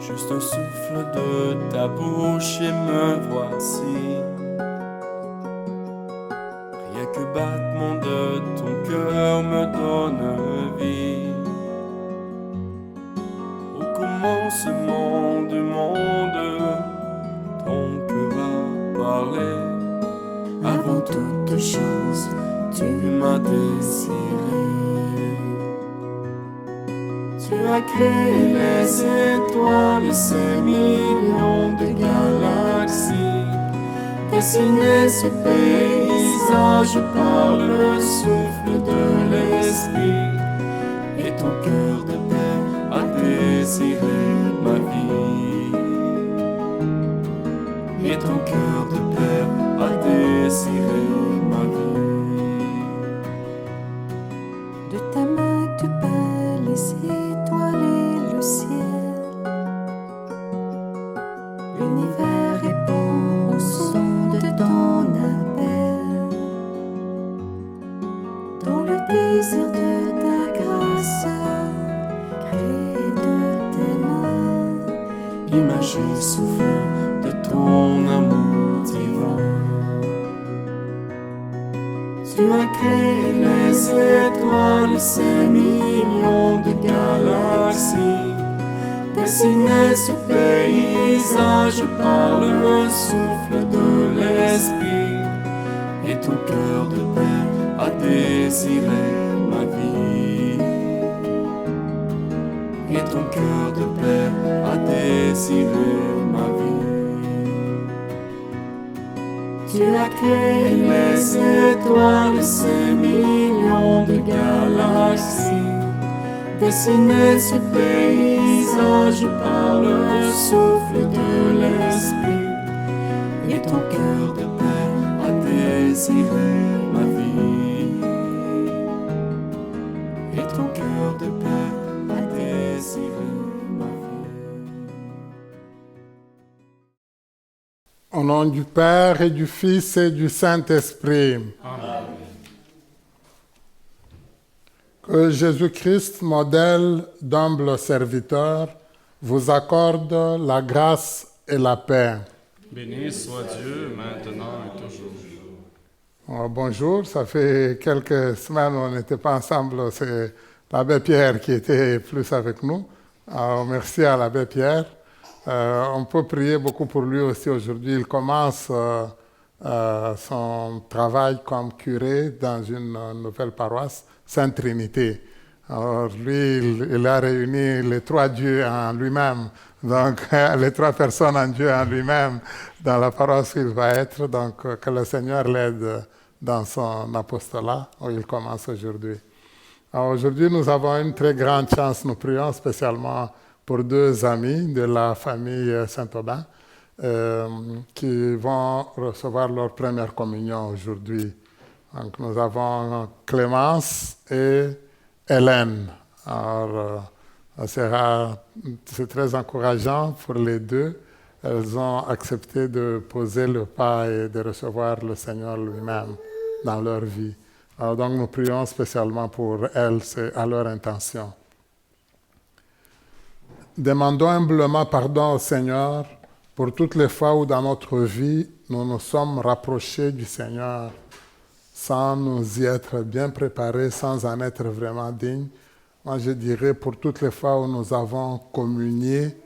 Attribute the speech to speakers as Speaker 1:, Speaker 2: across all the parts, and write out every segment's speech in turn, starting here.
Speaker 1: Juste un souffle de ta bouche et me voici. Rien que battement de ton cœur me donne vie. Au commencement du monde, ton cœur a parlé.
Speaker 2: Avant toute chose, tu
Speaker 1: m'as désiré. Tu as créé les étoiles et ces millions de galaxies. Dessiné ce paysage par le souffle de l'esprit. Et ton cœur de père a désiré ma vie. Et ton cœur de père a désiré ma vie.
Speaker 2: De ta main tu peins les étoiles et le ciel. L'univers répond au son de ton appel. Dans le désir de ta grâce, créé de tes mains,
Speaker 1: Image et souffle de ton amour divin. Tu as créé les étoiles et ces millions de galaxies. Dessiné ce paysage par le souffle de l'esprit. Et ton cœur de père a désiré ma vie. Et ton cœur de père a désiré ma vie. Tu as créé les étoiles et ces millions de galaxies. Dessiné ce paysage par le souffle de l'esprit. Et ton cœur de père a désiré ma vie. Et ton cœur de père a désiré ma vie.
Speaker 3: Au nom du Père et du Fils et du Saint-Esprit.
Speaker 1: Amen.
Speaker 3: Que Jésus-Christ, modèle d'humble serviteur, vous accorde la grâce et la paix.
Speaker 4: Béni soit Dieu, maintenant et toujours.
Speaker 3: Bonjour, ça fait quelques semaines on n'était pas ensemble, c'est l'abbé Pierre qui était plus avec nous. Alors, merci à l'abbé Pierre. On peut prier beaucoup pour lui aussi aujourd'hui. Il commence son travail comme curé dans une nouvelle paroisse, Sainte-Trinité. Alors lui, il a réuni les trois dieux en lui-même, donc les trois personnes en Dieu en lui-même dans la paroisse où il va être. Donc que le Seigneur l'aide dans son apostolat où il commence aujourd'hui. Alors aujourd'hui, nous avons une très grande chance. Nous prions spécialement pour deux amis de la famille Saint-Aubin qui vont recevoir leur première communion aujourd'hui. Donc nous avons Clémence et Hélène. Alors c'est très encourageant pour les deux. Elles ont accepté de poser le pas et de recevoir le Seigneur lui-même dans leur vie. Alors donc nous prions spécialement pour elles, c'est à leur intention. Demandons humblement pardon au Seigneur pour toutes les fois où dans notre vie nous nous sommes rapprochés du Seigneur sans nous y être bien préparés, sans en être vraiment dignes. Moi je dirais pour toutes les fois où nous avons communié,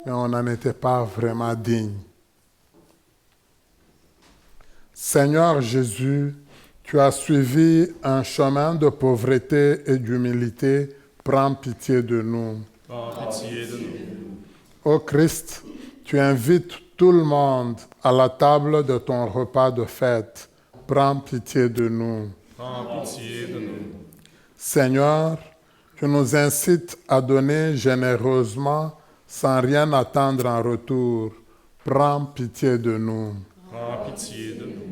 Speaker 3: mais on n'en était pas vraiment dignes. Seigneur Jésus, tu as suivi un chemin de pauvreté et d'humilité. Prends pitié de nous.
Speaker 4: Prends pitié de nous.
Speaker 3: Ô Christ, tu invites tout le monde à la table de ton repas de fête. Prends pitié de nous.
Speaker 4: Prends pitié de nous.
Speaker 3: Seigneur, tu nous incites à donner généreusement sans rien attendre en retour. Prends pitié de nous.
Speaker 4: Prends pitié de nous.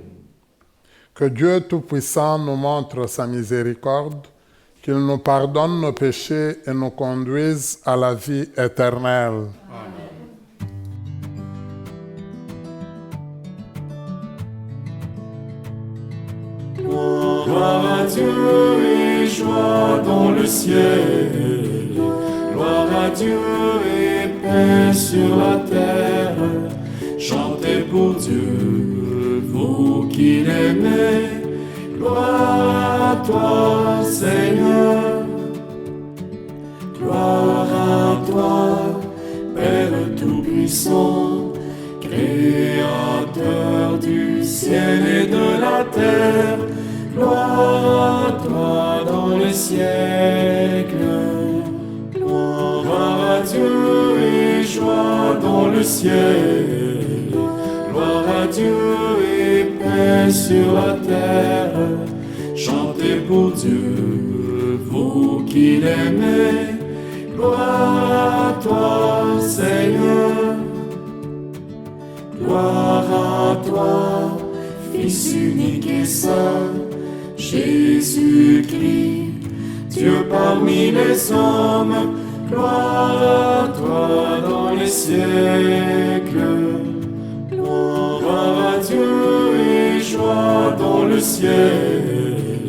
Speaker 3: Que Dieu Tout-Puissant nous montre sa miséricorde, qu'il nous pardonne nos péchés et nous conduise à la vie éternelle.
Speaker 4: Amen.
Speaker 1: Gloire à Dieu et joie dans le ciel. Gloire à Dieu et paix paix sur la terre. Chantez pour Dieu, vous qui l'aimez. Gloire à toi, Seigneur. Gloire à toi, Père Tout-Puissant, Créateur du ciel et de la terre. Gloire à toi dans les siècles. Gloire à Dieu et joie dans le ciel. Gloire à Dieu et paix sur la terre. Chantez pour Dieu, vous qui l'aimez. Gloire à toi, Seigneur. Gloire à toi, Fils unique et saint, Jésus-Christ, Dieu parmi les hommes. Gloire à toi dans les siècles. Gloire à Dieu et joie dans le ciel.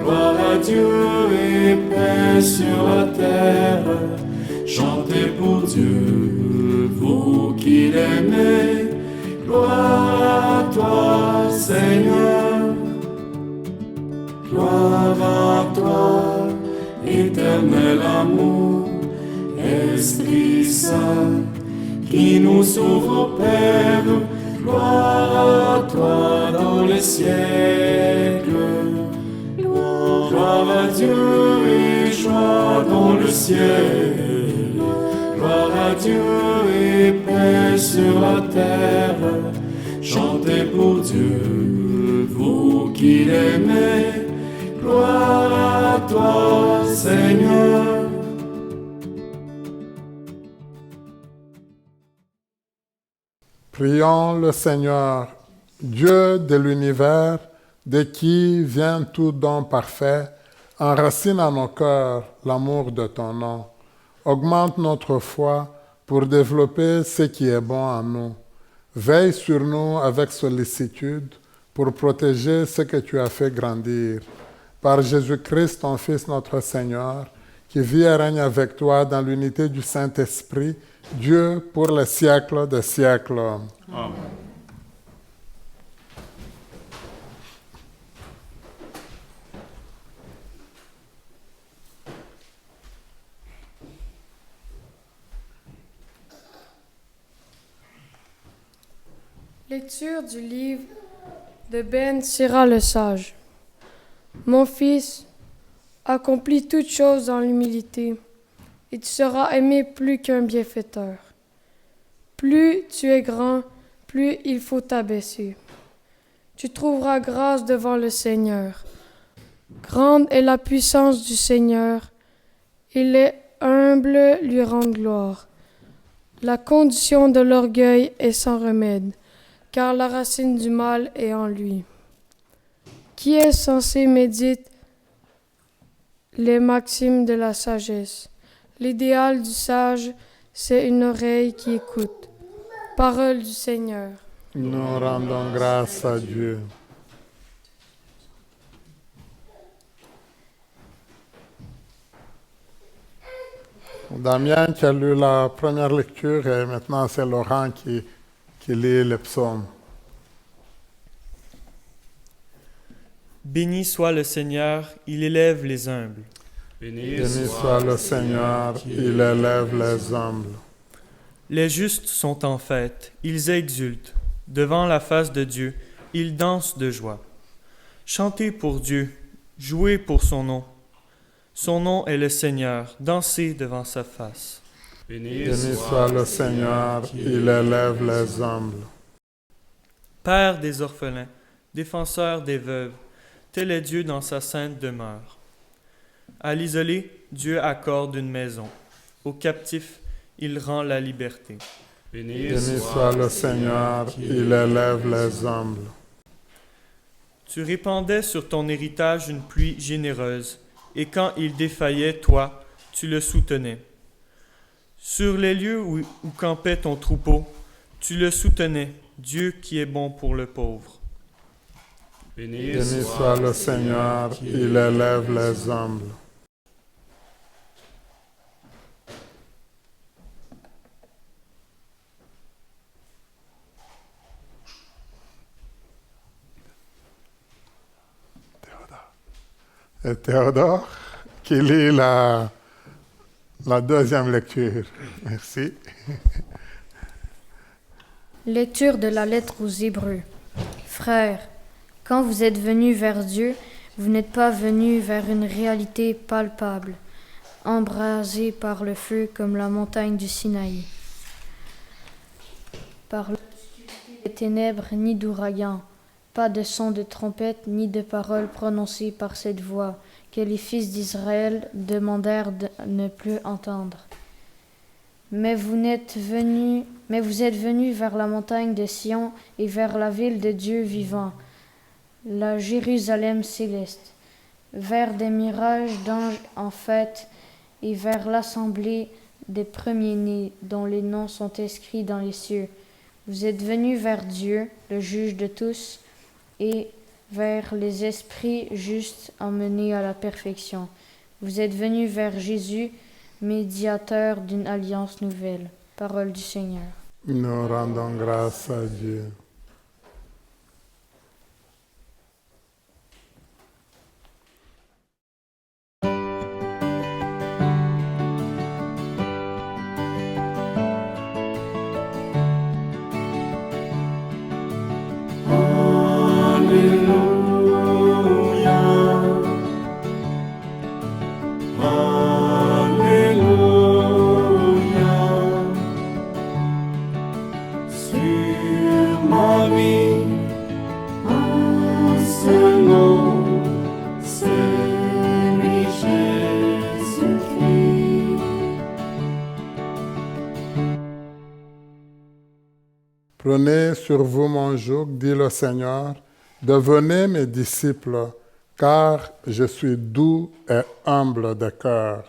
Speaker 1: Gloire à Dieu et paix sur la terre. Chantez pour Dieu, vous qui l'aimez. Gloire à toi, Seigneur. Gloire à toi, éternel amour, Esprit Saint, qui nous sauve au Père. Gloire à toi dans les siècles. Gloire à Dieu et joie dans le ciel. Gloire à Dieu et paix sur la terre. Chantez pour Dieu, vous qui l'aimez. Gloire à toi, Seigneur.
Speaker 3: Prions le Seigneur, Dieu de l'univers, de qui vient tout don parfait, enracine en nos cœurs l'amour de ton nom. Augmente notre foi pour développer ce qui est bon en nous. Veille sur nous avec sollicitude pour protéger ce que tu as fait grandir. Par Jésus-Christ, ton Fils, notre Seigneur, qui vit et règne avec toi dans l'unité du Saint-Esprit, Dieu pour les siècles des siècles.
Speaker 4: Amen.
Speaker 5: Lecture du livre de Ben Sira le Sage. Mon fils, accomplis toutes choses dans l'humilité, et tu seras aimé plus qu'un bienfaiteur. Plus tu es grand, plus il faut t'abaisser. Tu trouveras grâce devant le Seigneur. Grande est la puissance du Seigneur, et les humbles lui rendent gloire. La condition de l'orgueil est sans remède, car la racine du mal est en lui. Qui est censé méditer les maximes de la sagesse? L'idéal du sage, c'est une oreille qui écoute. Parole du Seigneur.
Speaker 3: Nous rendons grâce à Dieu. Damien qui a lu la première lecture et maintenant c'est Laurent qui lit le psaume.
Speaker 6: Béni soit le Seigneur, il élève les humbles.
Speaker 3: Béni soit le Seigneur, il élève les humbles.
Speaker 6: Les justes sont en fête, ils exultent. Devant la face de Dieu, ils dansent de joie. Chantez pour Dieu, jouez pour son nom. Son nom est le Seigneur, dansez devant sa face.
Speaker 3: Béni soit le Seigneur, il élève les humbles.
Speaker 6: Père des orphelins, défenseur des veuves, tel est Dieu dans sa sainte demeure. À l'isolé, Dieu accorde une maison. Aux captifs, il rend la liberté.
Speaker 3: Béni soit le Seigneur, il élève les humbles.
Speaker 6: Tu répandais sur ton héritage une pluie généreuse, et quand il défaillait, toi, tu le soutenais. Sur les lieux où campait ton troupeau, tu le soutenais, Dieu qui est bon pour le pauvre.
Speaker 3: Béni soit le Seigneur, il élève les humbles. et Théodore qui lit la deuxième lecture. Merci.
Speaker 7: Lecture de la lettre aux Hébreux. Frères, quand vous êtes venus vers Dieu, vous n'êtes pas venus vers une réalité palpable, embrasée par le feu comme la montagne du Sinaï. Par l'obscurité des ténèbres ni d'ouragan, pas de son de trompette ni de paroles prononcées par cette voix que les fils d'Israël demandèrent de ne plus entendre. Mais vous êtes venus vers la montagne de Sion et vers la ville de Dieu vivant, la Jérusalem céleste, vers des mirages d'anges en fête et vers l'assemblée des premiers-nés dont les noms sont inscrits dans les cieux. Vous êtes venus vers Dieu, le juge de tous, et vers les esprits justes emmenés à la perfection. Vous êtes venus vers Jésus, médiateur d'une alliance nouvelle. Parole du Seigneur.
Speaker 3: Nous rendons grâce à Dieu. Prenez sur vous mon joug, dit le Seigneur, devenez mes disciples, car je suis doux et humble de cœur.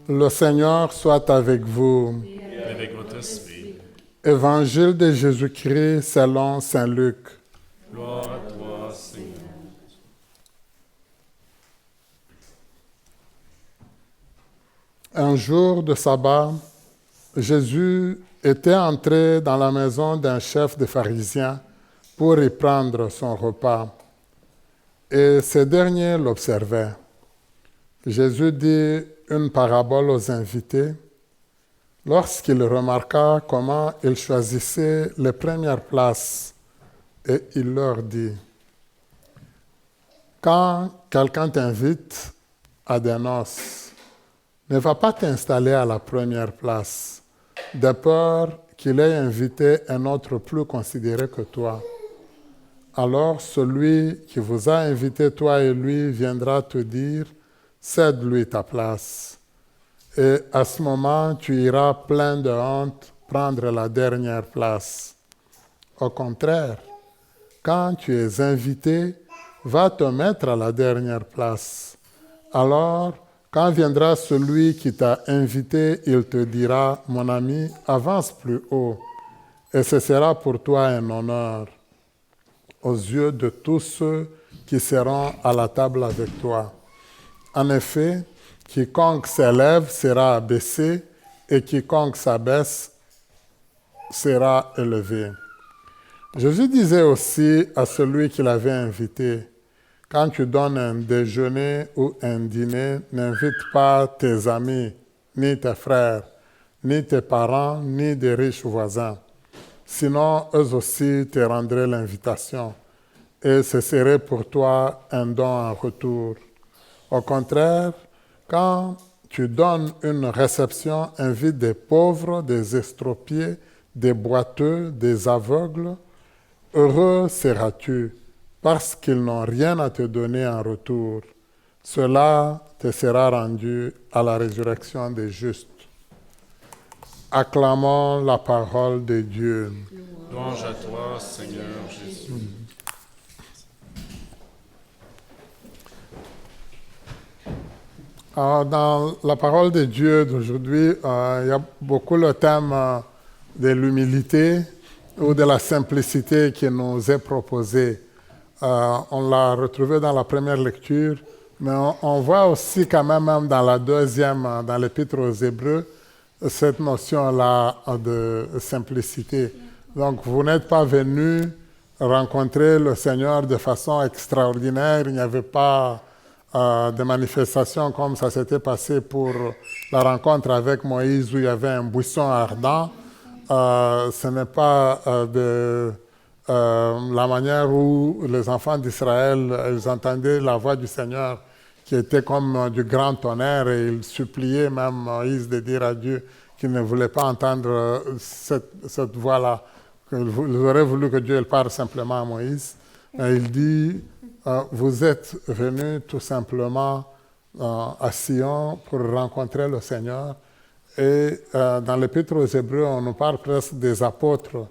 Speaker 3: Le Seigneur soit avec vous.
Speaker 4: Et avec votre esprit.
Speaker 3: Évangile de Jésus-Christ selon saint Luc.
Speaker 4: Gloire à toi, Seigneur.
Speaker 3: Un jour de sabbat, Jésus était entré dans la maison d'un chef des pharisiens pour y prendre son repas. Et ces derniers l'observaient. Jésus dit une parabole aux invités lorsqu'il remarqua comment ils choisissaient les premières places, et il leur dit: quand quelqu'un t'invite à des noces, ne va pas t'installer à la première place, de peur qu'il ait invité un autre plus considéré que toi. Alors celui qui vous a invité, toi et lui, viendra te dire: cède-lui ta place. Et à ce moment, tu iras plein de honte prendre la dernière place. Au contraire, quand tu es invité, va te mettre à la dernière place. Alors, quand viendra celui qui t'a invité, il te dira: mon ami, avance plus haut. Et ce sera pour toi un honneur aux yeux de tous ceux qui seront à la table avec toi. En effet, quiconque s'élève sera abaissé, et quiconque s'abaisse sera élevé. Jésus disait aussi à celui qui l'avait invité: quand tu donnes un déjeuner ou un dîner, n'invite pas tes amis, ni tes frères, ni tes parents, ni des riches voisins. Sinon, eux aussi te rendraient l'invitation, et ce serait pour toi un don en retour. Au contraire, quand tu donnes une réception, invite des pauvres, des estropiés, des boiteux, des aveugles. Heureux seras-tu, parce qu'ils n'ont rien à te donner en retour. Cela te sera rendu à la résurrection des justes. Acclamons la parole de Dieu.
Speaker 4: Louange à toi, Seigneur Jésus.
Speaker 3: Alors, dans la parole de Dieu d'aujourd'hui, il y a beaucoup le thème de l'humilité ou de la simplicité qui nous est proposé. On l'a retrouvé dans la première lecture, mais on voit aussi quand même dans la deuxième, dans l'Épître aux Hébreux, cette notion-là de simplicité. Donc, vous n'êtes pas venus rencontrer le Seigneur de façon extraordinaire. Il n'y avait pas de manifestation comme ça s'était passé pour la rencontre avec Moïse où il y avait un buisson ardent. Ce n'est pas la manière où les enfants d'Israël ils entendaient la voix du Seigneur qui était comme du grand tonnerre et ils suppliaient même Moïse de dire à Dieu qu'il ne voulait pas entendre cette voix-là. Ils auraient voulu que Dieu parle simplement à Moïse. Et il dit, vous êtes venus tout simplement à Sion pour rencontrer le Seigneur. Et dans l'Épître aux Hébreux, on nous parle presque des apôtres,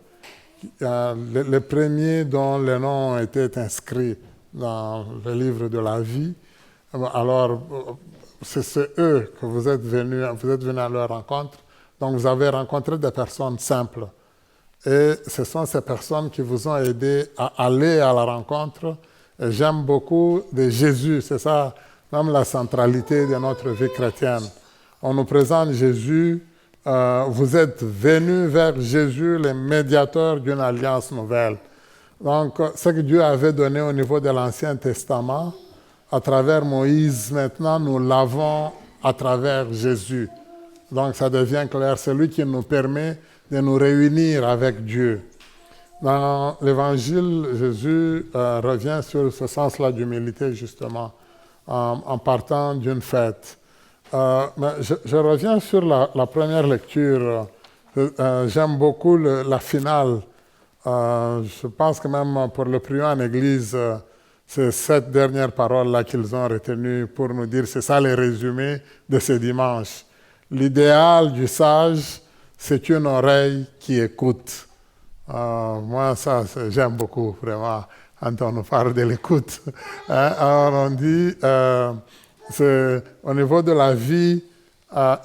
Speaker 3: les premiers dont les noms ont été inscrits dans le livre de la vie. Alors, c'est eux que vous êtes venus à leur rencontre. Donc, vous avez rencontré des personnes simples. Et ce sont ces personnes qui vous ont aidé à aller à la rencontre. Et j'aime beaucoup de Jésus, c'est ça, même la centralité de notre vie chrétienne. On nous présente Jésus, vous êtes venus vers Jésus, le médiateur d'une alliance nouvelle. Donc, ce que Dieu avait donné au niveau de l'Ancien Testament, à travers Moïse, maintenant, nous l'avons à travers Jésus. Donc, ça devient clair, c'est lui qui nous permet de nous réunir avec Dieu. Dans l'Évangile, Jésus revient sur ce sens-là d'humilité, justement, en partant d'une fête. Mais je reviens sur la première lecture. J'aime beaucoup la finale. Je pense que même pour le prier en Église, c'est cette dernière parole-là qu'ils ont retenue pour nous dire, c'est ça le résumé de ce dimanche. L'idéal du sage, c'est une oreille qui écoute. Moi, ça, j'aime beaucoup, vraiment, quand on nous parle de l'écoute. Alors, on dit, au niveau de la vie,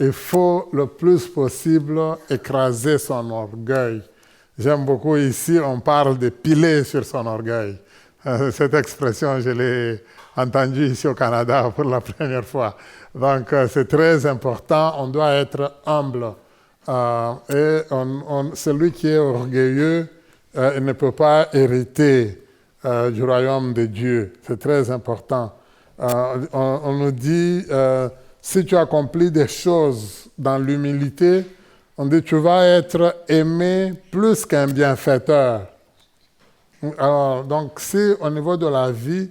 Speaker 3: il faut le plus possible écraser son orgueil. J'aime beaucoup ici, on parle de piler sur son orgueil. Cette expression, je l'ai entendue ici au Canada pour la première fois. Donc, c'est très important, on doit être humble. Et celui qui est orgueilleux, il ne peut pas hériter du royaume de Dieu. C'est très important. On nous dit, si tu accomplis des choses dans l'humilité, on dit tu vas être aimé plus qu'un bienfaiteur. Alors, donc, si au niveau de la vie,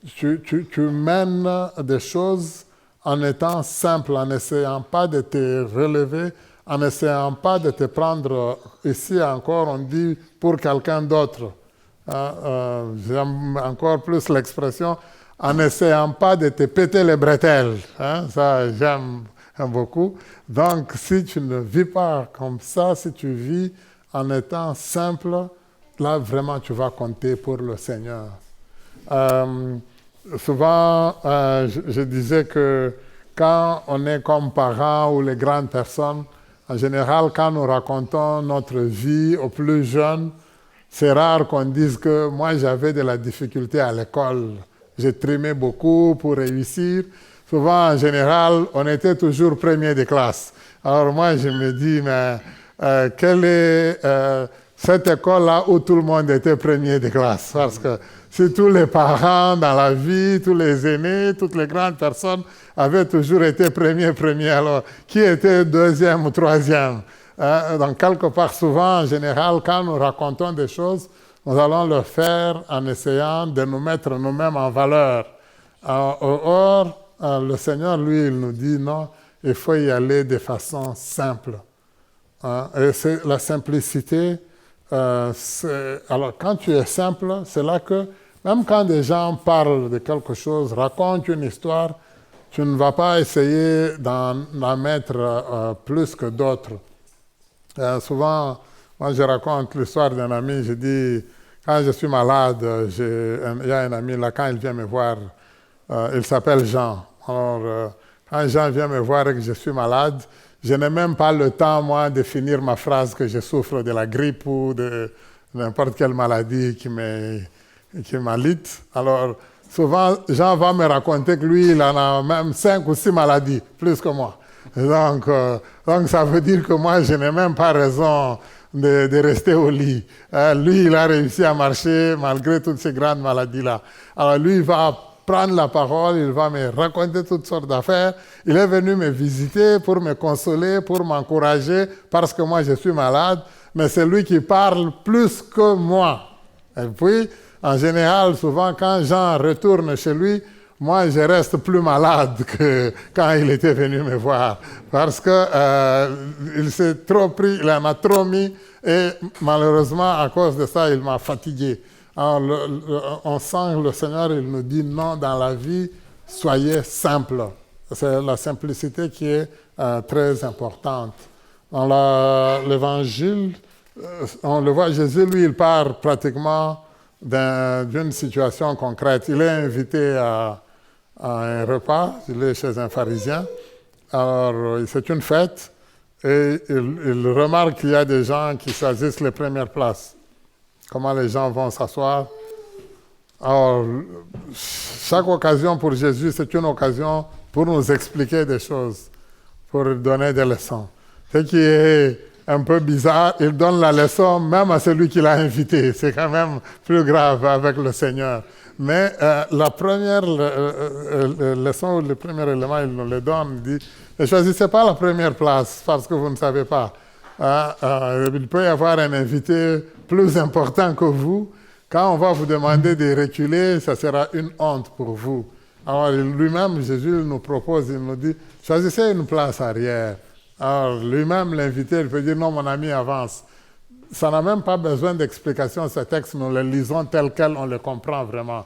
Speaker 3: tu mènes des choses en étant simple, en n'essayant pas de te relever, en n'essayant pas de te prendre, ici encore on dit, pour quelqu'un d'autre. J'aime encore plus l'expression, en n'essayant pas de te péter les bretelles. Ça, j'aime beaucoup. Donc, si tu ne vis pas comme ça, si tu vis en étant simple, là, vraiment, tu vas compter pour le Seigneur. Souvent, je disais que quand on est comme parents ou les grandes personnes, en général, quand nous racontons notre vie aux plus jeunes, c'est rare qu'on dise que moi, j'avais de la difficulté à l'école. J'ai trimé beaucoup pour réussir. Souvent, en général, on était toujours premier de classe. Alors moi, je me dis, mais quelle est cette école-là où tout le monde était premier de classe? Parce que si tous les parents dans la vie, tous les aînés, toutes les grandes personnes avaient toujours été premier, alors qui était deuxième ou troisième? Donc, quelque part, souvent, en général, quand nous racontons des choses, nous allons le faire en essayant de nous mettre nous-mêmes en valeur. Or, le Seigneur, lui, il nous dit non, il faut y aller de façon simple. Et c'est la simplicité. Alors, quand tu es simple, c'est là que, même quand des gens parlent de quelque chose, racontent une histoire, tu ne vas pas essayer d'en mettre plus que d'autres. Souvent, Moi, je raconte l'histoire d'un ami, je dis, quand je suis malade, il y a un ami là, quand il vient me voir, il s'appelle Jean. Alors, quand Jean vient me voir et que je suis malade, je n'ai même pas le temps, moi, de finir ma phrase que je souffre de la grippe ou de n'importe quelle maladie qui m'alite. Alors, souvent, Jean va me raconter que lui, il en a même 5 ou 6 maladies, plus que moi. Donc, ça veut dire que moi, je n'ai même pas raison de rester au lit. Lui, il a réussi à marcher malgré toutes ces grandes maladies-là. Alors, lui, il va prendre la parole, il va me raconter toutes sortes d'affaires. Il est venu me visiter pour me consoler, pour m'encourager, parce que moi, je suis malade. Mais c'est lui qui parle plus que moi. Et puis, en général, souvent, quand Jean retourne chez lui, moi, je reste plus malade que quand il était venu me voir. Parce que il s'est trop pris, il en a trop mis, et malheureusement, à cause de ça, il m'a fatigué. Alors, on sent le Seigneur, il nous dit non dans la vie, soyez simple. C'est la simplicité qui est très importante. Dans l'Évangile, on le voit, Jésus, lui, il part pratiquement d'une situation concrète. Il est invité à un repas, il est chez un pharisien. Alors, c'est une fête et il remarque qu'il y a des gens qui choisissent les premières places. Comment les gens vont s'asseoir. Alors, chaque occasion pour Jésus, c'est une occasion pour nous expliquer des choses, pour donner des leçons. Ce qui est un peu bizarre, il donne la leçon même à celui qui l'a invité. C'est quand même plus grave avec le Seigneur. Mais la première leçon, le premier élément, il nous le donne. Il dit, ne choisissez pas la première place parce que vous ne savez pas. Il peut y avoir un invité plus important que vous. Quand on va vous demander de reculer, ça sera une honte pour vous. Alors lui-même, Jésus nous propose, il nous dit, choisissez une place arrière. Alors lui-même, l'invité, il peut dire, non, mon ami, avance. Ça n'a même pas besoin d'explication, ce texte, nous le lisons tel quel, on le comprend vraiment.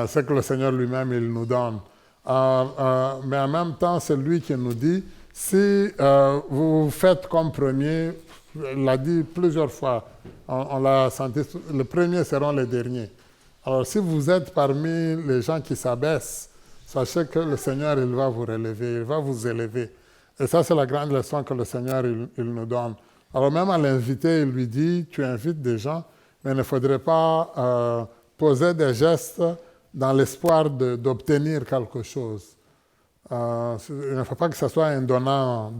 Speaker 3: C'est que le Seigneur lui-même, il nous donne. Mais en même temps, c'est lui qui nous dit, si vous faites comme premier, il l'a dit plusieurs fois, on l'a senti, les premiers seront les derniers. Alors si vous êtes parmi les gens qui s'abaissent, sachez que le Seigneur, il va vous relever, il va vous élever. Et ça, c'est la grande leçon que le Seigneur, il nous donne. Alors même à l'invité, il lui dit, tu invites des gens, mais il ne faudrait pas poser des gestes dans l'espoir d'obtenir quelque chose. Il ne faut pas que ce soit un donnant,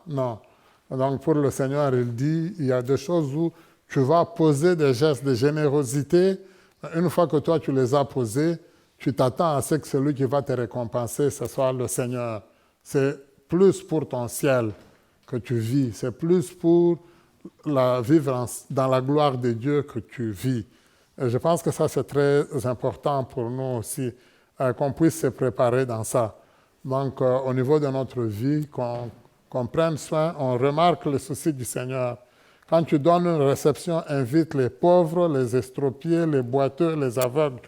Speaker 3: non. Donc pour le Seigneur, il dit, il y a des choses où tu vas poser des gestes de générosité. Une fois que toi, tu les as posés, tu t'attends à ce que celui qui va te récompenser, ce soit le Seigneur. C'est plus pour ton ciel que tu vis. C'est plus pour vivre dans la gloire de Dieu que tu vis. Et je pense que ça, c'est très important pour nous aussi, qu'on puisse se préparer dans ça. Donc, au niveau de notre vie, qu'on prenne soin, on remarque le souci du Seigneur. Quand tu donnes une réception, invite les pauvres, les estropiés, les boiteux, les aveugles.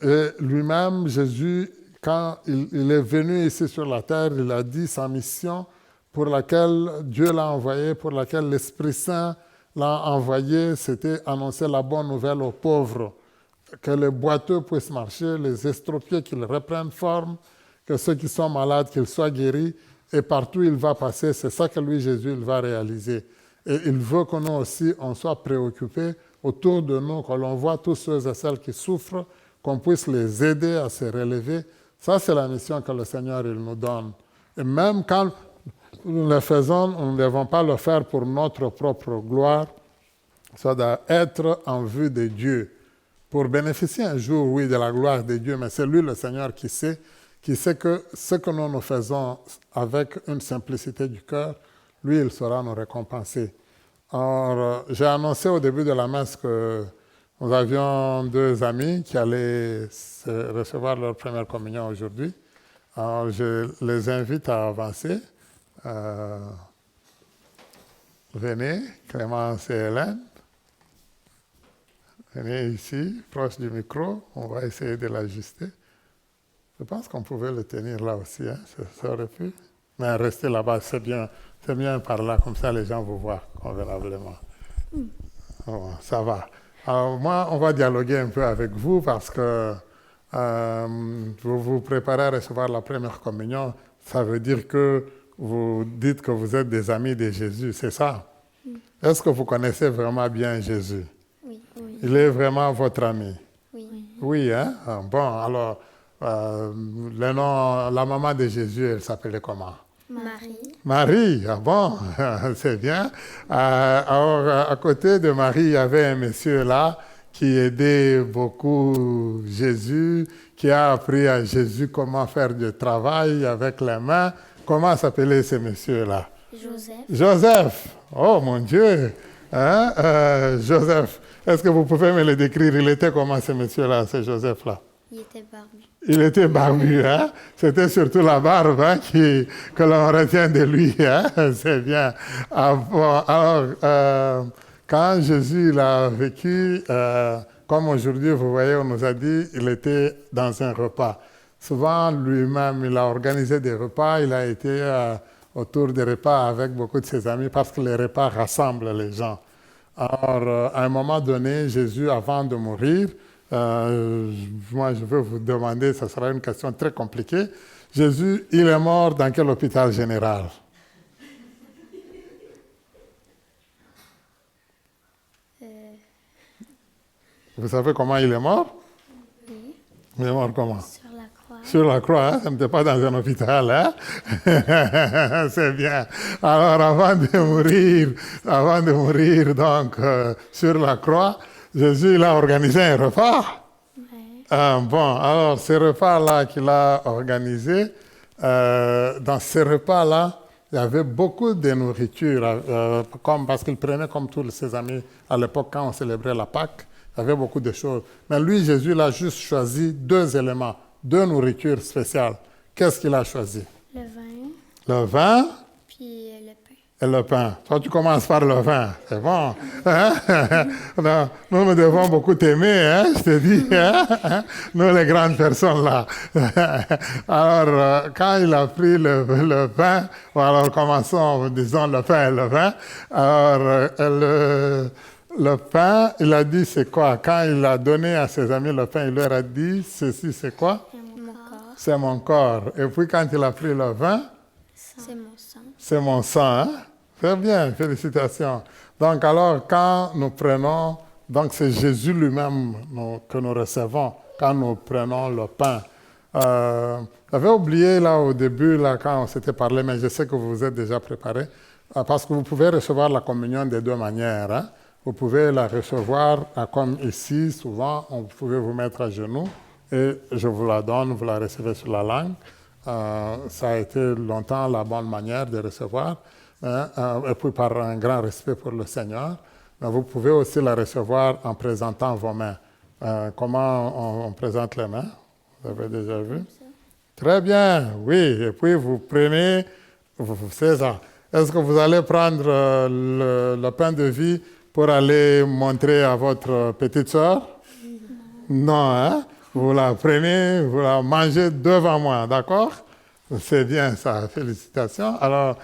Speaker 3: Et lui-même, Jésus, quand il est venu ici sur la terre, il a dit sa mission pour laquelle Dieu l'a envoyé, pour laquelle l'Esprit Saint l'a envoyé, c'était annoncer la bonne nouvelle aux pauvres, que les boiteux puissent marcher, les estropiés qu'ils reprennent forme, que ceux qui sont malades, qu'ils soient guéris, et partout il va passer, c'est ça que lui, Jésus, il va réaliser. Et il veut que nous aussi, on soit préoccupés autour de nous, que l'on voit tous ceux et celles qui souffrent, qu'on puisse les aider à se relever. Ça, c'est la mission que le Seigneur il nous donne. Et même quand nous le faisons, nous ne devons pas le faire pour notre propre gloire. Ça doit être en vue de Dieu. Pour bénéficier un jour, oui, de la gloire de Dieu, mais c'est lui, le Seigneur, qui sait que ce que nous faisons avec une simplicité du cœur, lui, il saura nous récompenser. Alors, j'ai annoncé au début de la messe que nous avions 2 amis qui allaient recevoir leur première communion aujourd'hui. Alors, je les invite à avancer. Venez, Clémence et Hélène. Venez ici, proche du micro. On va essayer de l'ajuster. Je pense qu'on pouvait le tenir là aussi. Hein? Ça aurait pu. Mais rester là-bas, c'est bien par là. Comme ça, les gens vous voient convenablement. Oh, ça va. Alors, moi, on va dialoguer un peu avec vous parce que vous vous préparez à recevoir la première communion. Ça veut dire que vous dites que vous êtes des amis de Jésus, c'est ça? Est-ce que vous connaissez vraiment bien Jésus?
Speaker 8: Oui.
Speaker 3: Il est vraiment votre ami?
Speaker 8: Oui.
Speaker 3: Oui, hein? Ah, bon, alors, le nom, la maman de Jésus, elle s'appelait comment?
Speaker 8: Marie.
Speaker 3: Marie, ah bon, c'est bien. Alors, à côté de Marie, il y avait un monsieur là qui aidait beaucoup Jésus, qui a appris à Jésus comment faire du travail avec les mains. Comment s'appelait ce monsieur-là?
Speaker 8: Joseph.
Speaker 3: Joseph. Oh mon Dieu. Hein? Joseph. Est-ce que vous pouvez me le décrire? Il était comment ce monsieur-là, ce Joseph-là?
Speaker 8: Il était barbu.
Speaker 3: Il était barbu, hein? C'était surtout la barbe hein, que l'on retient de lui, hein? C'est bien. Ah, bon, alors, quand Jésus il a vécu, comme aujourd'hui, vous voyez, on nous a dit, il était dans un repas. Souvent, lui-même, il a organisé des repas, il a été autour des repas avec beaucoup de ses amis parce que les repas rassemblent les gens. Alors, à un moment donné, Jésus, avant de mourir, moi, je veux vous demander, ce sera une question très compliquée. Jésus, il est mort dans quel hôpital général? Vous savez comment il est mort?
Speaker 8: Oui.
Speaker 3: Il est mort comment?
Speaker 8: Sur la croix.
Speaker 3: Sur la croix, hein? Ça n'était pas dans un hôpital, hein? C'est bien. Alors, avant de mourir donc, sur la croix, Jésus il a organisé un repas.
Speaker 8: Ouais.
Speaker 3: Bon, alors, ce repas-là qu'il a organisé, dans ce repas-là, il y avait beaucoup de nourriture, parce qu'il prenait comme tous ses amis à l'époque quand on célébrait la Pâque. Il y avait beaucoup de choses. Mais lui, Jésus, il a juste choisi 2 éléments, 2 nourritures spéciales. Qu'est-ce qu'il a choisi?
Speaker 8: Le vin.
Speaker 3: Le vin
Speaker 8: Puis le pain.
Speaker 3: et le pain. Toi, tu commences par le vin. C'est bon. Hein? Non, nous devons beaucoup t'aimer, hein? Je te dis. Hein? Nous, les grandes personnes là. Alors, quand il a pris le vin, alors commençons, disons, le pain et le vin. Alors, le pain, il a dit c'est quoi? Quand il a donné à ses amis le pain, il leur a dit ceci c'est quoi?
Speaker 8: Mon corps.
Speaker 3: C'est mon corps. Et puis quand il a pris le vin,
Speaker 8: C'est mon sang.
Speaker 3: c'est mon sang. Hein? C'est bien, félicitations. Donc alors quand nous prenons, donc c'est Jésus lui-même que nous recevons quand nous prenons le pain. J'avais oublié là au début, là, quand on s'était parlé, mais je sais que vous vous êtes déjà préparés, parce que vous pouvez recevoir la communion de 2 manières. Hein? Vous pouvez la recevoir comme ici, souvent, vous pouvez vous mettre à genoux et je vous la donne, vous la recevez sur la langue. Ça a été longtemps la bonne manière de recevoir, hein, et puis par un grand respect pour le Seigneur. Mais vous pouvez aussi la recevoir en présentant vos mains. Comment on présente les mains? Vous avez déjà vu? Très bien, oui. Et puis vous prenez, c'est ça. Est-ce que vous allez prendre le pain de vie pour aller montrer à votre petite sœur? Non, hein? Vous la prenez, vous la mangez devant moi, d'accord? C'est bien ça, félicitations. Alors,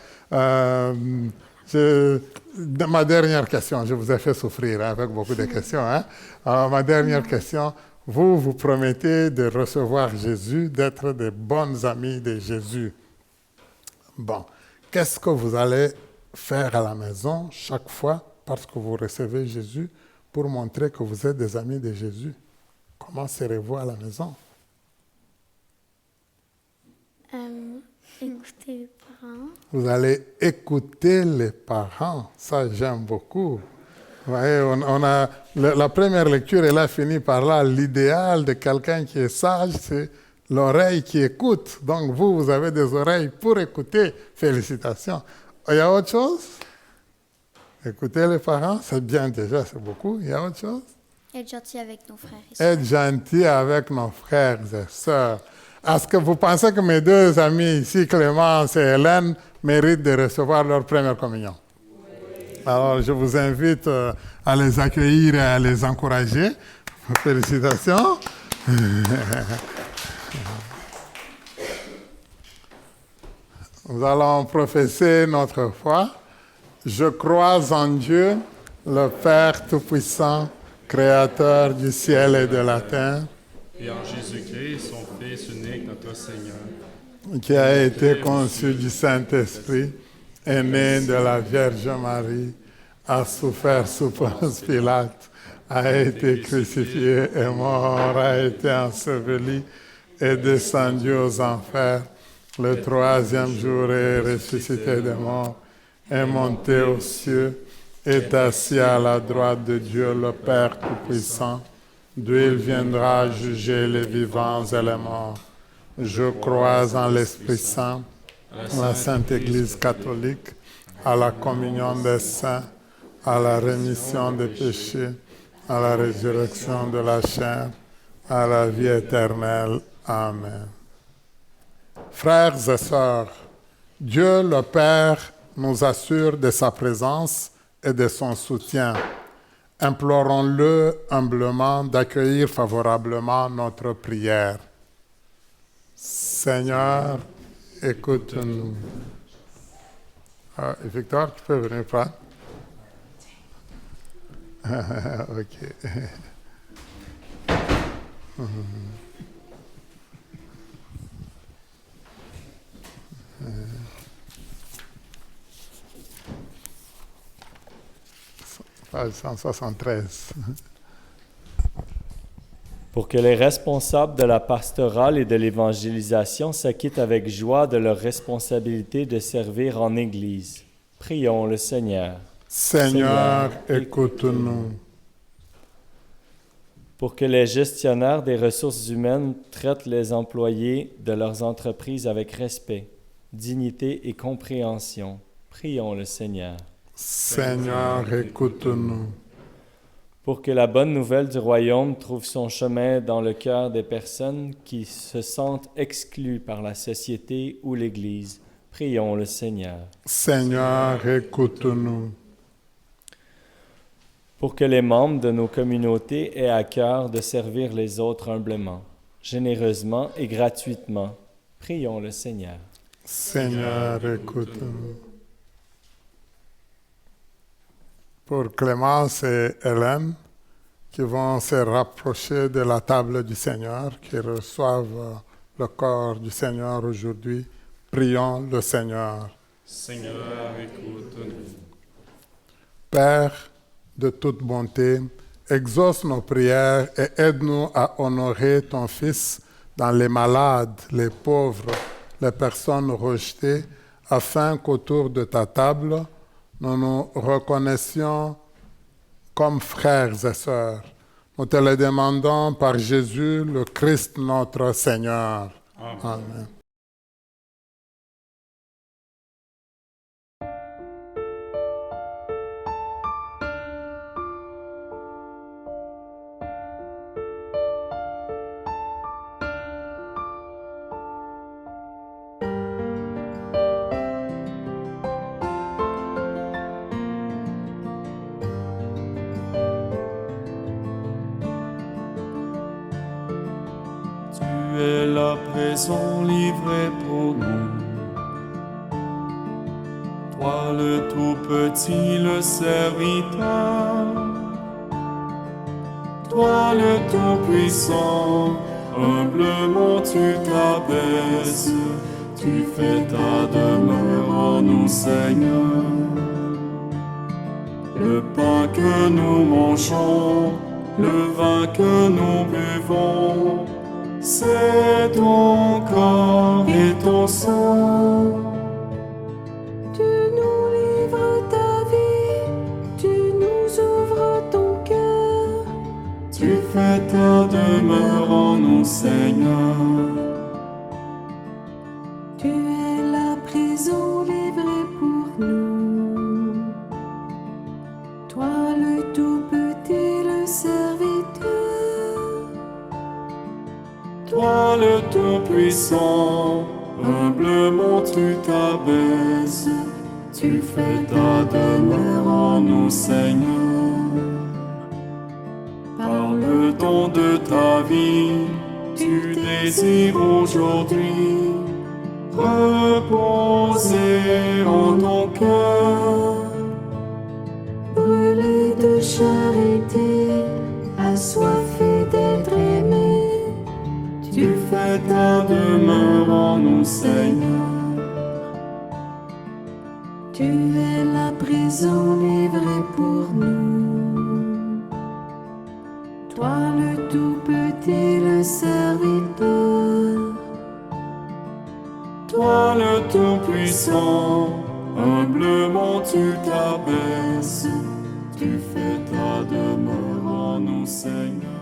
Speaker 3: ma dernière question, je vous ai fait souffrir hein, avec beaucoup de questions. Hein? Alors, ma dernière question, vous promettez de recevoir Jésus, d'être des bons amis de Jésus. Bon, qu'est-ce que vous allez faire à la maison chaque fois parce que vous recevez Jésus pour montrer que vous êtes des amis de Jésus? Comment serez-vous à la maison?
Speaker 8: Écouter les parents.
Speaker 3: Vous allez écouter les parents. Ça, j'aime beaucoup. Vous voyez, la première lecture, elle a fini par là. L'idéal de quelqu'un qui est sage, c'est l'oreille qui écoute. Donc, vous avez des oreilles pour écouter. Félicitations. Il y a autre chose? Écouter les parents, c'est bien déjà, c'est beaucoup. Il y a autre chose?
Speaker 8: Être gentil avec nos frères et sœurs.
Speaker 3: Être gentil avec nos frères et sœurs. Est-ce que vous pensez que mes 2 amis ici, Clémence et Hélène, méritent de recevoir leur première communion? Oui. Alors, je vous invite à les accueillir et à les encourager. Félicitations. Nous allons professer notre foi. Je crois en Dieu, le Père Tout-Puissant, Créateur du ciel et de la terre,
Speaker 4: et en Jésus-Christ, son Fils unique, notre Seigneur,
Speaker 3: qui a été conçu du Saint-Esprit, est né de la Vierge Marie, a souffert sous Ponce Pilate, a été crucifié et mort, a été enseveli, est descendu aux enfers. Le troisième jour est ressuscité des morts, est monté aux cieux, est assis à la droite de Dieu le Père Tout-Puissant, d'où il viendra juger les vivants et les morts. Je crois en l'Esprit Saint, la Sainte Église catholique, à la communion des saints, à la rémission des péchés, à la résurrection de la chair, à la vie éternelle. Amen. Frères et sœurs, Dieu le Père nous assure de sa présence et de son soutien. Implorons-le humblement d'accueillir favorablement notre prière. Seigneur, écoute-nous. Victor, tu peux venir prendre? Ok. Page 173.
Speaker 6: Pour que les responsables de la pastorale et de l'évangélisation s'acquittent avec joie de leur responsabilité de servir en Église. Prions le Seigneur.
Speaker 3: Seigneur, écoute-nous.
Speaker 6: Pour que les gestionnaires des ressources humaines traitent les employés de leurs entreprises avec respect, dignité et compréhension. Prions le Seigneur.
Speaker 3: Seigneur, écoute-nous.
Speaker 6: Pour que la bonne nouvelle du royaume trouve son chemin dans le cœur des personnes qui se sentent exclues par la société ou l'Église. Prions le Seigneur.
Speaker 3: Seigneur, écoute-nous.
Speaker 6: Pour que les membres de nos communautés aient à cœur de servir les autres humblement, généreusement et gratuitement. Prions le Seigneur.
Speaker 3: Seigneur, écoute-nous. Pour Clémence et Hélène, qui vont se rapprocher de la table du Seigneur, qui reçoivent le corps du Seigneur aujourd'hui, prions le Seigneur.
Speaker 4: Seigneur, écoute-nous.
Speaker 3: Père de toute bonté, exauce nos prières et aide-nous à honorer ton Fils dans les malades, les pauvres, les personnes rejetées, afin qu'autour de ta table, nous nous reconnaissions comme frères et sœurs. Nous te le demandons par Jésus, le Christ notre Seigneur.
Speaker 4: Amen.
Speaker 3: Amen.
Speaker 1: Tu es la présent livrée pour nous. Toi le tout petit, le serviteur. Toi le tout puissant, humblement tu t'abaisses. Tu fais ta demeure en nous, Seigneur. Le pain que nous mangeons, le vin que nous buvons, c'est ton corps et ton sang.
Speaker 2: Tu nous livres ta vie, tu nous ouvres ton cœur.
Speaker 1: Tu fais ta demeure en nous, Seigneur.
Speaker 2: Tu es la prison livrée pour nous. Toi le tout petit, le serviteur.
Speaker 1: Toi le tout-puissant, humblement tu t'abaisses. Tu fais ta demeure en nous, Seigneur. Par le don de ta vie, tu désires aujourd'hui reposer en ton cœur.
Speaker 2: Brûler de charité, assoiffé d'être aimé,
Speaker 1: Tu fais ta demeure en nous, Seigneur.
Speaker 2: tu es la prison livrée pour nous. Toi le tout petit, le serviteur,
Speaker 1: Toi le Tout-Puissant, humblement tu t'abaisses. Tu fais ta demeure en nous, Seigneur.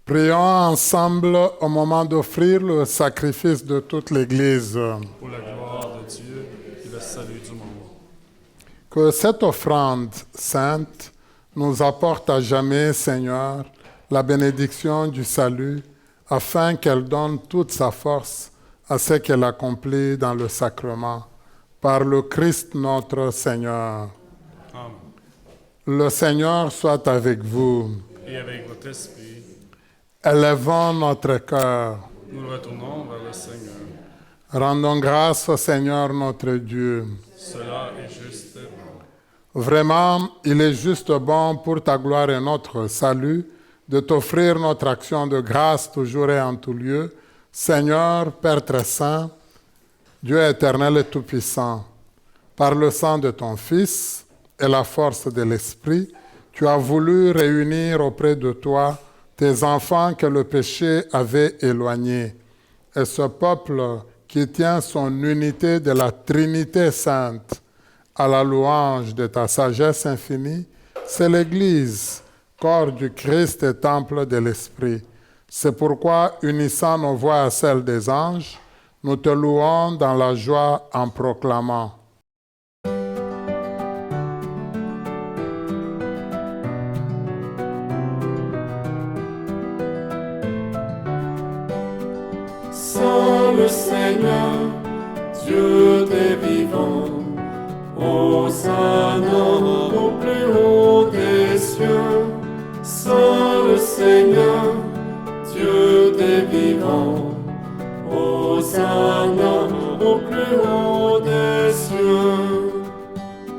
Speaker 3: Prions ensemble au moment d'offrir le sacrifice de toute l'Église.
Speaker 4: Pour la gloire de Dieu et le salut du monde.
Speaker 3: Que cette offrande sainte nous apporte à jamais, Seigneur, la bénédiction du salut, afin qu'elle donne toute sa force à ce qu'elle accomplit dans le sacrement. Par le Christ notre Seigneur.
Speaker 4: Amen.
Speaker 3: Le Seigneur soit avec vous.
Speaker 4: Et avec votre esprit,
Speaker 3: Élevons notre cœur.
Speaker 4: nous retournons vers le Seigneur.
Speaker 3: Rendons grâce au Seigneur notre Dieu.
Speaker 4: Cela est juste.
Speaker 3: Vraiment, il est juste bon pour ta gloire et notre salut de t'offrir notre action de grâce toujours et en tout lieu. Seigneur, Père très saint, Dieu éternel et tout-puissant, par le sang de ton Fils et la force de l'Esprit, tu as voulu réunir auprès de toi tes enfants que le péché avait éloignés. Et ce peuple qui tient son unité de la Trinité sainte à la louange de ta sagesse infinie, c'est l'Église, corps du Christ et temple de l'Esprit. C'est pourquoi, unissant nos voix à celles des anges, nous te louons dans la joie en proclamant.
Speaker 1: Saint le Seigneur, Dieu des vivants, Hosanna au plus haut des cieux. Saint le Seigneur, Dieu des vivants, Hosanna au plus haut des cieux.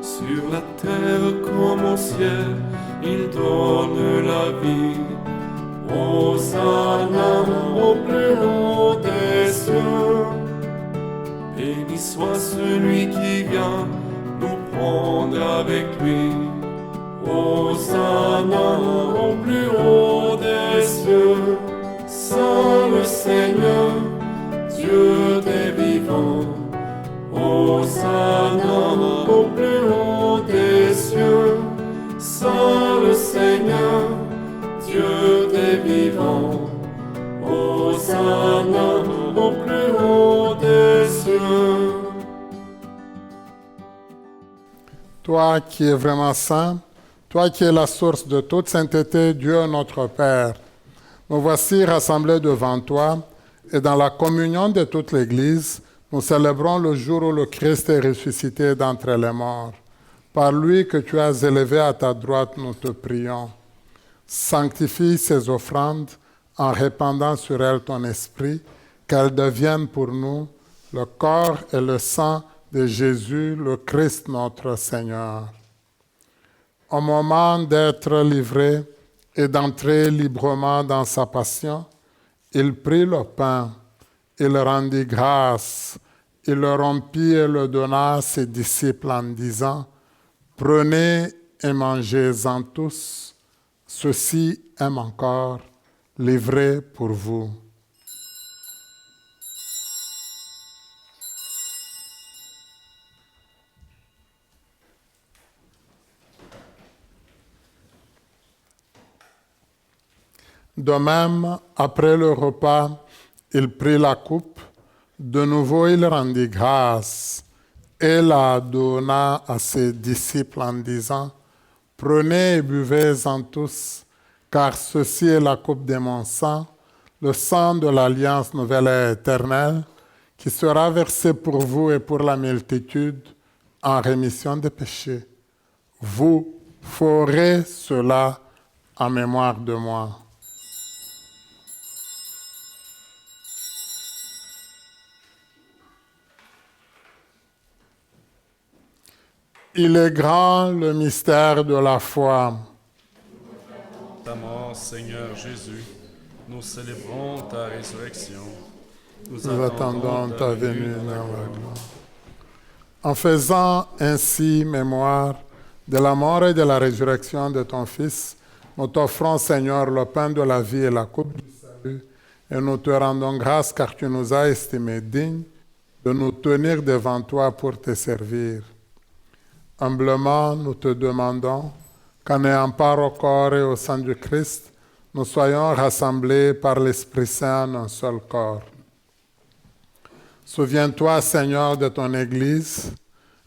Speaker 1: Sur la terre comme au ciel, il donne la vie. Hosanna au plus haut des cieux. Béni soit celui qui vient nous prendre avec lui. Hosanna au plus haut des cieux. Saint le Seigneur, Dieu des vivants. Hosanna au plus haut des cieux. Saint le Seigneur, Dieu des vivants, Hosanna au plus haut des cieux.
Speaker 3: Toi qui es vraiment saint, toi qui es la source de toute sainteté, Dieu notre Père, nous voici rassemblés devant toi et dans la communion de toute l'Église, nous célébrons le jour où le Christ est ressuscité d'entre les morts. Par lui que tu as élevé à ta droite, nous te prions. Sanctifie ces offrandes en répandant sur elles ton esprit, qu'elles deviennent pour nous le corps et le sang de Jésus, le Christ notre Seigneur. Au moment d'être livré et d'entrer librement dans sa passion, il prit le pain, il rendit grâce, il le rompit et le donna à ses disciples en disant, « Prenez et mangez-en tous. Ceci est mon corps, livré pour vous. » De même, après le repas, il prit la coupe. De nouveau, il rendit grâce et la donna à ses disciples en disant, « Prenez et buvez-en tous, car ceci est la coupe de mon sang, le sang de l'alliance nouvelle et éternelle, qui sera versé pour vous et pour la multitude en rémission des péchés. Vous ferez cela en mémoire de moi. » Il est grand le mystère de la foi.
Speaker 4: Ta mort, Seigneur Jésus, nous célébrons ta résurrection.
Speaker 3: Nous attendons ta venue dans la gloire. En faisant ainsi mémoire de la mort et de la résurrection de ton Fils, nous t'offrons, Seigneur, le pain de la vie et la coupe du salut, et nous te rendons grâce car tu nous as estimés dignes de nous tenir devant toi pour te servir. Humblement, nous te demandons qu'en ayant part au corps et au sang du Christ, nous soyons rassemblés par l'Esprit Saint en un seul corps. Souviens-toi, Seigneur, de ton Église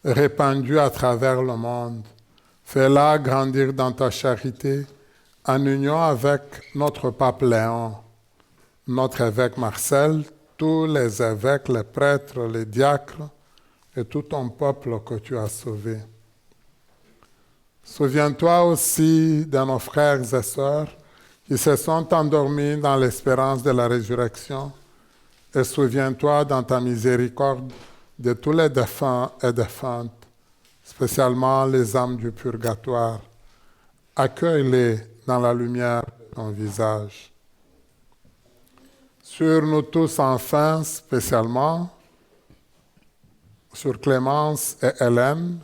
Speaker 3: répandue à travers le monde. Fais-la grandir dans ta charité en union avec notre pape Léon, notre évêque Marcel, tous les évêques, les prêtres, les diacres et tout ton peuple que tu as sauvé. Souviens-toi aussi de nos frères et sœurs qui se sont endormis dans l'espérance de la résurrection, et souviens-toi dans ta miséricorde de tous les défunts et défuntes, spécialement les âmes du purgatoire. Accueille-les dans la lumière de ton visage. Sur nous tous enfin, spécialement, sur Clémence et Hélène,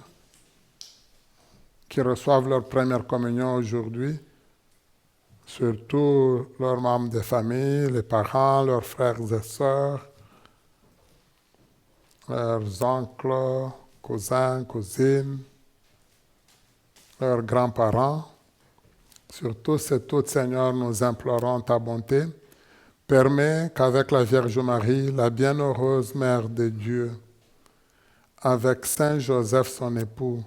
Speaker 3: qui reçoivent leur première communion aujourd'hui, sur tous leurs membres de famille, les parents, leurs frères et sœurs, leurs oncles, cousins, cousines, leurs grands-parents. Sur tous et toutes, Seigneur, nous implorons ta bonté. Permets qu'avec la Vierge Marie, la bienheureuse Mère de Dieu, avec Saint Joseph son époux,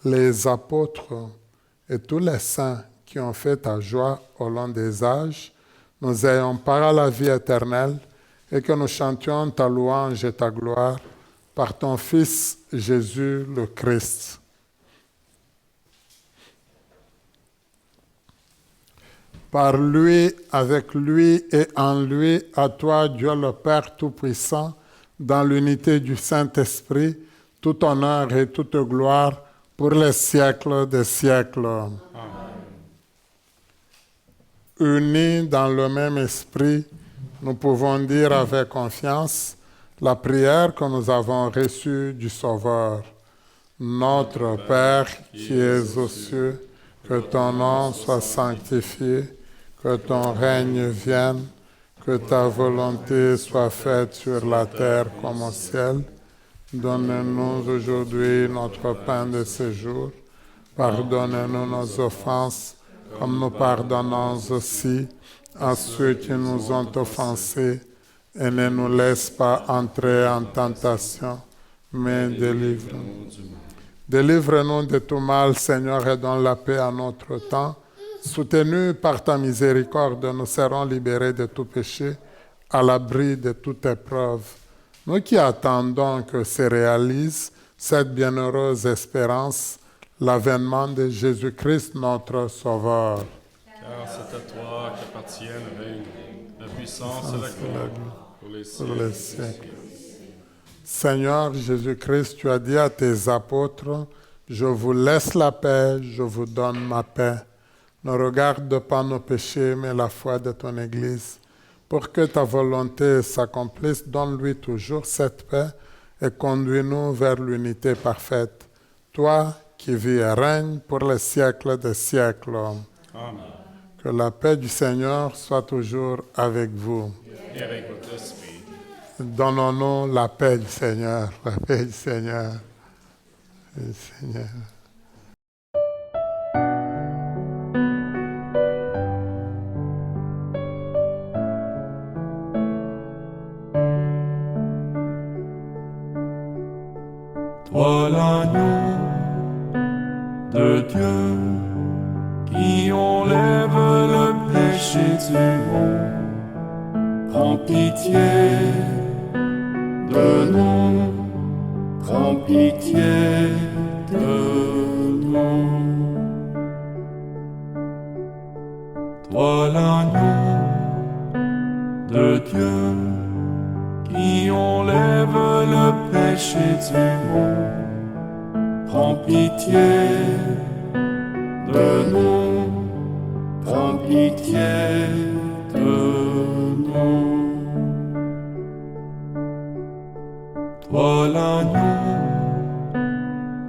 Speaker 3: les apôtres et tous les saints qui ont fait ta joie au long des âges, nous ayons part à la vie éternelle et que nous chantions ta louange et ta gloire par ton Fils Jésus le Christ. Par lui, avec lui et en lui, à toi, Dieu le Père Tout-Puissant, dans l'unité du Saint-Esprit, tout honneur et toute gloire pour les siècles des siècles. Amen. Unis dans le même esprit, nous pouvons dire avec confiance la prière que nous avons reçue du Sauveur. Notre Père qui es aux cieux, que ton nom soit sanctifié, que ton règne vienne, que ta volonté soit faite sur la terre comme au ciel. Donne-nous aujourd'hui notre pain de ce jour. Pardonne-nous nos offenses, comme nous pardonnons aussi à ceux qui nous ont offensés. Et ne nous laisse pas entrer en tentation, mais délivre-nous. Délivre-nous de tout mal, Seigneur, et donne la paix à notre temps. Soutenus par ta miséricorde, nous serons libérés de tout péché, à l'abri de toute épreuve. Nous qui attendons que se réalise cette bienheureuse espérance, l'avènement de Jésus-Christ, notre Sauveur.
Speaker 4: Car c'est à toi qu'appartient le règne, la puissance et la gloire pour les siècles.
Speaker 3: Seigneur Jésus-Christ, tu as dit à tes apôtres, « Je vous laisse la paix, je vous donne ma paix. Ne regarde pas nos péchés, mais la foi de ton Église. Pour que ta volonté s'accomplisse, donne-lui toujours cette paix et conduis-nous vers l'unité parfaite. Toi qui vis et règnes pour les siècles des siècles. »
Speaker 4: Amen.
Speaker 3: Que la paix du Seigneur soit toujours avec vous.
Speaker 4: Et avec votre esprit.
Speaker 3: Donnons-nous la paix du Seigneur, la paix du Seigneur. Le Seigneur.
Speaker 1: Toi l'agneau de Dieu qui enlève le péché du monde, prends pitié de nous, prends pitié de nous. Toi l'agneau de Dieu qui enlève le péché du monde, prends pitié de nous, prends pitié de nous. Toi l'agneau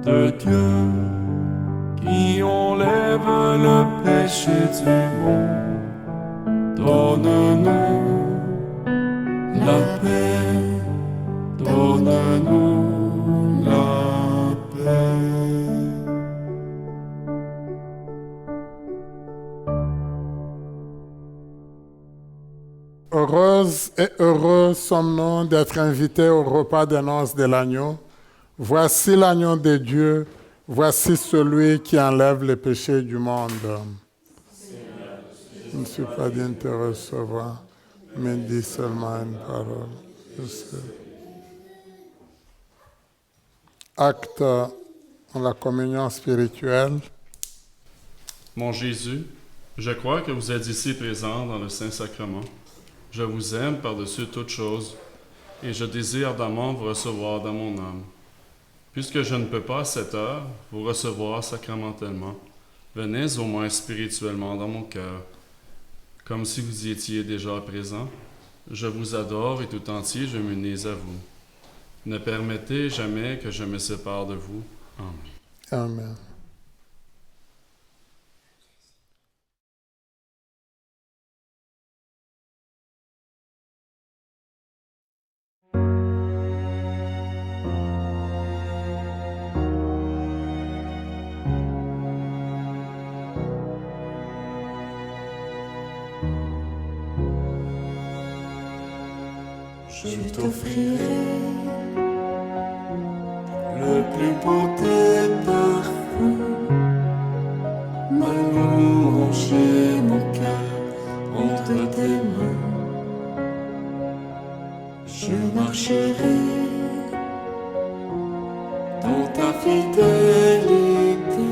Speaker 1: de Dieu qui enlève le péché du monde, donne-nous la paix, donne-nous la paix.
Speaker 3: Heureuses et heureux sommes-nous d'être invités au repas des noces de l'agneau. Voici l'agneau de Dieu, voici celui qui enlève les péchés du monde. Je ne suis pas digne de te recevoir, mais dis seulement une parole. Acte de la communion spirituelle.
Speaker 4: Mon Jésus, je crois que vous êtes ici présent dans le Saint-Sacrement. Je vous aime par-dessus toute chose et je désire ardemment vous recevoir dans mon âme. Puisque je ne peux pas à cette heure vous recevoir sacramentellement, venez au moins spirituellement dans mon cœur, comme si vous y étiez déjà présent. Je vous adore et tout entier je m'unis à vous. Ne permettez jamais que je me sépare de vous. Amen.
Speaker 3: Amen.
Speaker 1: Je t'offrirai le plus beau des parfums, ma louange et mon cœur entre tes mains. Je marcherai dans ta fidélité,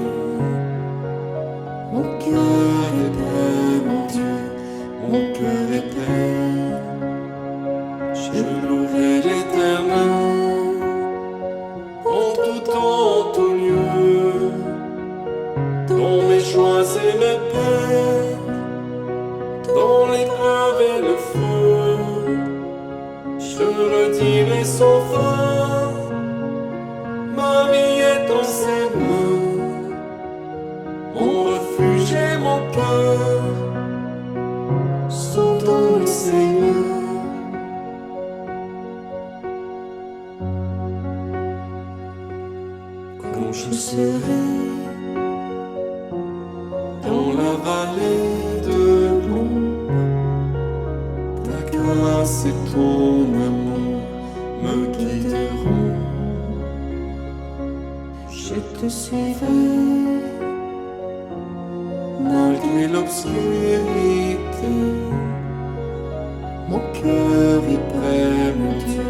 Speaker 1: mon cœur est prêt, mon Dieu, mon cœur est prêt. Je louerai l'Éternel en tout temps, en tout lieu, dans mes joies et mes peines, dans l'épreuve et le feu. Je redirai sans fin, ma vie est dans ses mains, mon refuge et mon cœur sont dans le Seigneur. Quand je serai dans la vallée de l'ombre, ta grâce et ton amour me guideront. Je te suivrai malgré l'obscurité. Mon cœur est prêt, mon Dieu,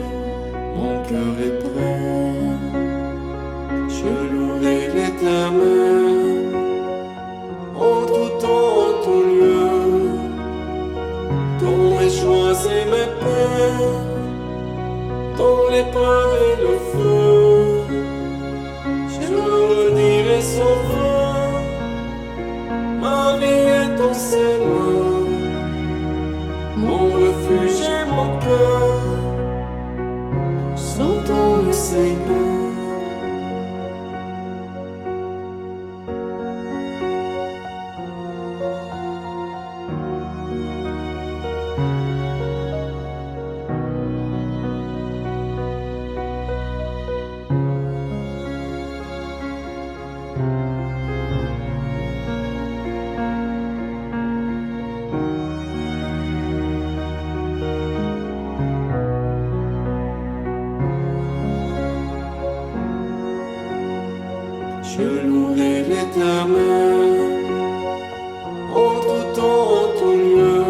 Speaker 1: mon cœur est prêt. Je louerai l'Éternel en tout temps, en tout lieu, dans mes joies et mes peines, dans l'épreuve et le feu. Je redirai sans fin, ma vie est dans ses mains, mon refuge et mon cœur sont dans le Seigneur. Je louerai l'Éternel en tout temps, en tout lieu,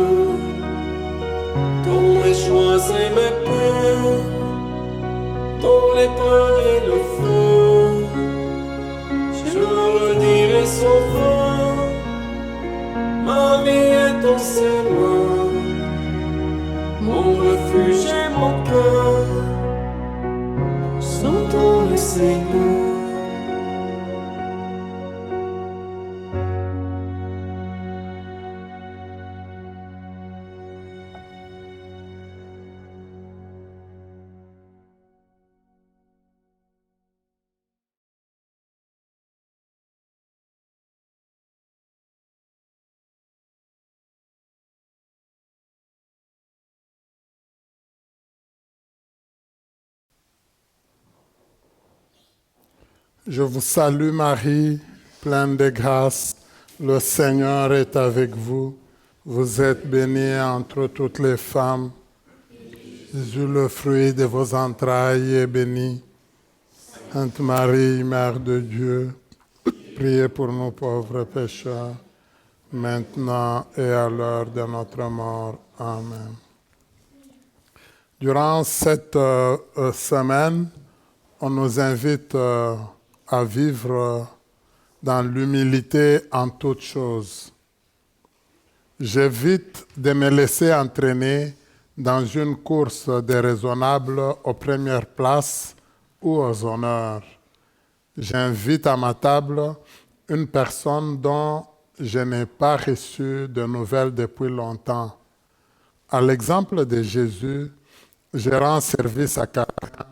Speaker 1: dans mes joies et mes peines, dans l'épreuve et le feu. Je redirai sans fin, ma vie est dans ses mains, mon refuge et mon cœur sont dans le Seigneur.
Speaker 3: Je vous salue Marie, pleine de grâce, le Seigneur est avec vous. Vous êtes bénie entre toutes les femmes. Jésus, le fruit de vos entrailles, est béni. Sainte Marie, Mère de Dieu, priez pour nous pauvres pécheurs, maintenant et à l'heure de notre mort. Amen. Durant cette semaine, on nous invite à vivre dans l'humilité en toutes choses. J'évite de me laisser entraîner dans une course déraisonnable aux premières places ou aux honneurs. J'invite à ma table une personne dont je n'ai pas reçu de nouvelles depuis longtemps. À l'exemple de Jésus, je rends service à quelqu'un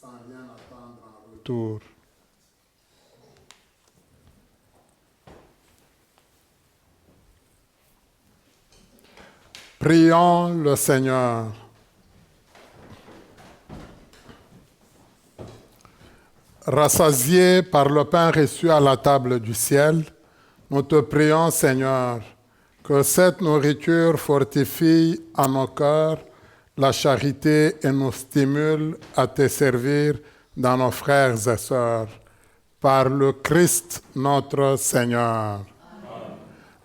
Speaker 3: sans rien attendre en retour. Prions le Seigneur. Rassasiés par le pain reçu à la table du ciel, nous te prions, Seigneur, que cette nourriture fortifie en nos cœurs la charité et nous stimule à te servir dans nos frères et sœurs. Par le Christ notre Seigneur. Amen.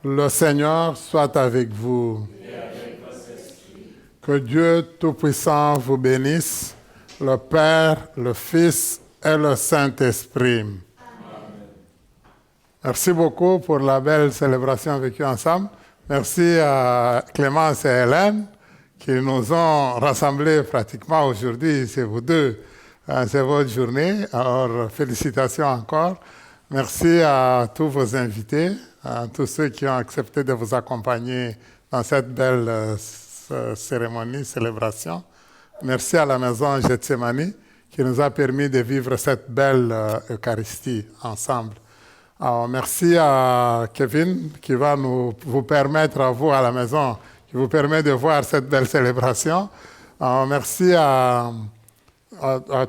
Speaker 3: Le Seigneur soit avec vous. Que Dieu Tout-Puissant vous bénisse, le Père, le Fils et le Saint-Esprit. Amen. Merci beaucoup pour la belle célébration vécue ensemble. Merci à Clémence et Hélène qui nous ont rassemblés pratiquement aujourd'hui. C'est vous deux, c'est votre journée. Alors, félicitations encore. Merci à tous vos invités, à tous ceux qui ont accepté de vous accompagner dans cette belle cérémonie, célébration. Merci à la maison Gethsemane qui nous a permis de vivre cette belle Eucharistie ensemble. Alors, merci à Kevin qui va vous permettre, à vous à la maison, qui vous permet de voir cette belle célébration. Alors, merci à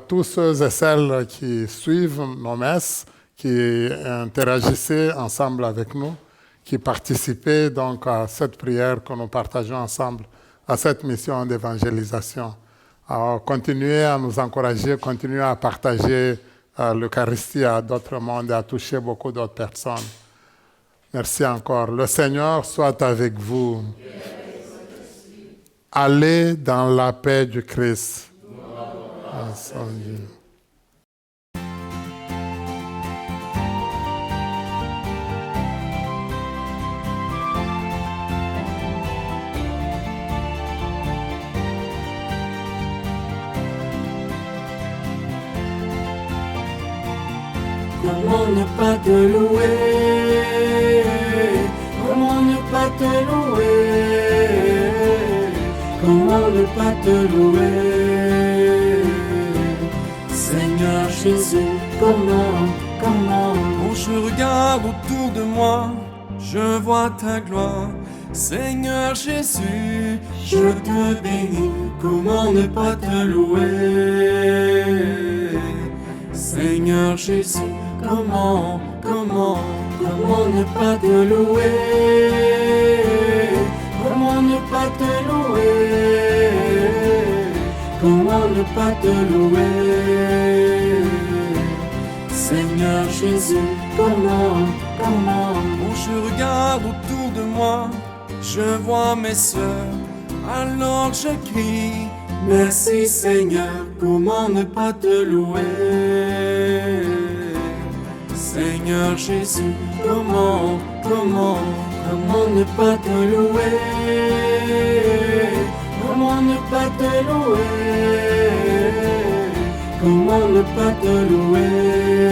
Speaker 3: tous ceux et celles qui suivent nos messes, qui interagissaient ensemble avec nous, qui participaient donc à cette prière que nous partageons ensemble, à cette mission d'évangélisation. Alors, continuez à nous encourager, continuez à partager l'Eucharistie à d'autres mondes et à toucher beaucoup d'autres personnes. Merci encore. Le Seigneur soit avec vous. Allez dans la paix du Christ.
Speaker 1: Comment ne pas te louer? Comment ne pas te louer? Comment ne pas te louer? Seigneur Jésus, comment? Quand je regarde autour de moi, je vois ta gloire. Seigneur Jésus, je te bénis. Comment ne pas te louer? Seigneur Jésus, comment ne pas te louer? Comment ne pas te louer? Comment ne pas te louer? Seigneur Jésus, comment? Quand je regarde autour de moi, je vois mes sœurs, alors je crie, merci Seigneur, comment ne pas te louer? Seigneur Jésus, comment ne pas te louer? Comment ne pas te louer? Comment ne pas te louer?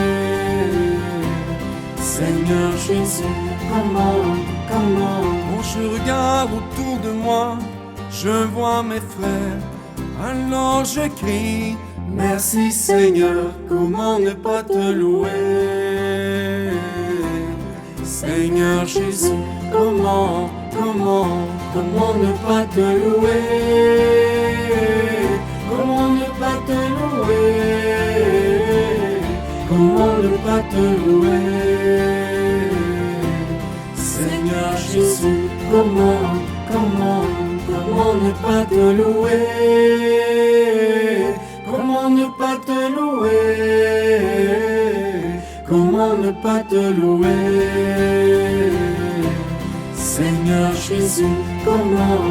Speaker 1: Seigneur Jésus, comment? Quand je regarde autour de moi, je vois mes frères, alors je crie, merci Seigneur, comment ne pas te louer? Seigneur Jésus, comment ne pas te louer? Comment ne pas te louer? Comment ne pas te louer? Seigneur Jésus, comment ne pas te louer? Comment ne pas te louer? Comment ne pas te louer? Seigneur Jésus, comment